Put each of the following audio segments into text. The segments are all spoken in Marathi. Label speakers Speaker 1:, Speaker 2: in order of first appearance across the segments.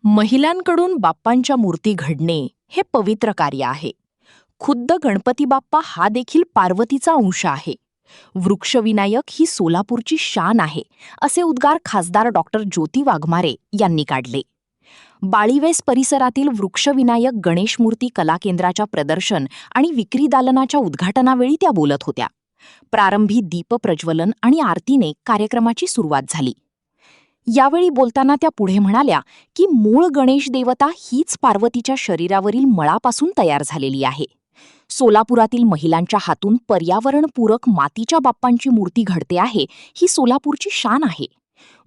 Speaker 1: महिलांकडून बाप्पांच्या मूर्ती घडणे हे पवित्र कार्य आहे. खुद्द गणपती बाप्पा हा देखील पार्वतीचा अंश आहे. वृक्षविनायक ही सोलापूरची शान आहे, असे उद्गार खासदार डॉक्टर ज्योती वाघमारे यांनी काढले. बाळीवेस परिसरातील वृक्षविनायक गणेश मूर्ती कला केंद्राच्या प्रदर्शन आणि विक्री दालनाच्या उद्घाटनावेळी त्या बोलत होत्या. प्रारंभी दीपप्रज्वलन आणि आरतीने कार्यक्रमाची सुरुवात झाली. यावेळी बोलताना त्या पुढे म्हणाल्या की मूळ गणेश देवता हीच पार्वतीच्या शरीरावरील मळापासून तयार झालेली आहे. सोलापुरातील महिलांच्या हातून पर्यावरणपूरक मातीच्या बाप्पांची मूर्ती घडते आहे, ही सोलापूरची शान आहे.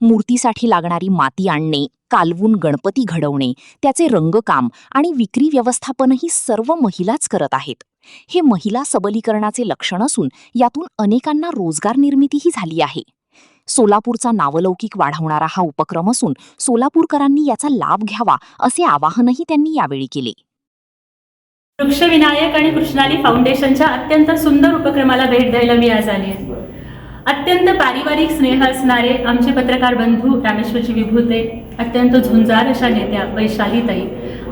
Speaker 1: मूर्तीसाठी लागणारी माती आणणे, कालवून गणपती घडवणे, त्याचे रंगकाम आणि विक्री व्यवस्थापनही सर्व महिलाच करत आहेत. हे महिला सबलीकरणाचे लक्षण असून यातून अनेकांना रोजगार निर्मितीही झाली आहे. सोलापूरचा नावलौकिक वाढवणारा हा उपक्रम असून सोलापूरकरांनी याचा लाभ घ्यावा, असे आवाहनही त्यांनी यावेळी केले.
Speaker 2: वृक्षविनायक आणि कृष्णाली फाउंडेशनच्या अत्यंत सुंदर उपक्रमाला भेट द्यायला मी आज आली आहे. अत्यंत पारिवारिक स्नेह असणारे आमचे पत्रकार बंधू रामेश्वरजी विभूते, अत्यंत झुंजार अशा नेत्या वैशालीताई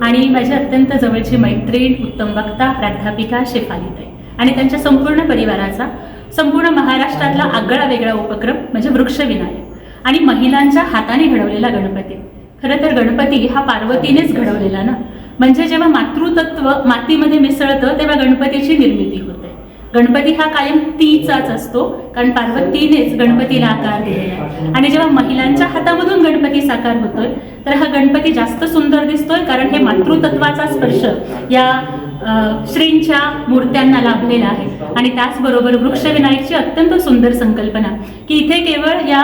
Speaker 2: आणि माझी अत्यंत जवळची मैत्रीण उत्तम वक्ता प्राध्यापिका शेफालीताई आणि त्यांच्या संपूर्ण परिवाराचा संपूर्ण महाराष्ट्रातला आगळा वेगळा उपक्रम म्हणजे वृक्षविनायक आणि महिलांच्या हाताने घडवलेला गणपती. खरं तर गणपती हा पार्वतीनेच घडवलेला ना, म्हणजे जेव्हा मातृतत्व मातीमध्ये मिसळतं तेव्हा गणपतीची निर्मिती होते. गणपती हा कायम तीचाच असतो, कारण पार्वतीनेच गणपतीला आकार दिलेला आहे. आणि जेव्हा महिलांच्या हातामधून गणपती साकार होतोय तर हा गणपती जास्त सुंदर दिसतोय, कारण हे मातृतत्वाचा स्पर्श या श्रींच्या मूर्त्यांना लाभलेला आहे. आणि त्याचबरोबर वृक्षविनायकची अत्यंत सुंदर संकल्पना की इथे केवळ या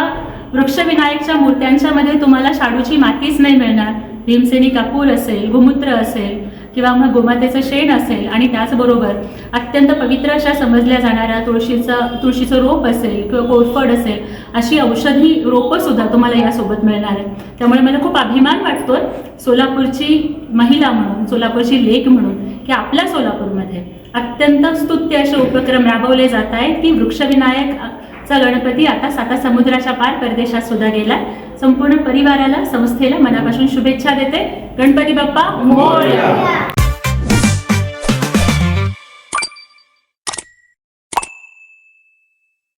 Speaker 2: वृक्षविनायकच्या मूर्त्यांच्या मध्ये तुम्हाला शाडूची मातीच नाही मिळणार, भीमसेनी कापूर असेल, गोमूत्र असेल किंवा मग गोमातेचं शेण असेल आणि त्याचबरोबर अत्यंत पवित्र अशा समजल्या जाणाऱ्या तुळशीचं रोप असेल किंवा कोरफड असेल, अशी औषधी रोपं सुद्धा तुम्हाला यासोबत मिळणार आहेत. त्यामुळे मला खूप अभिमान वाटतोय सोलापूरची महिला म्हणून, सोलापूरची लेक म्हणून, की आपल्या सोलापूरमध्ये अत्यंत स्तुत्य असे उपक्रम राबवले जात आहेत. ती वृक्षविनायकचा गणपती आता 7 समुद्राच्या पार परदेशात सुद्धा गेलाय. संपूर्ण परिवाराला, संस्थेला मनापासून शुभेच्छा देते. गणपती बाप्पा मोरया.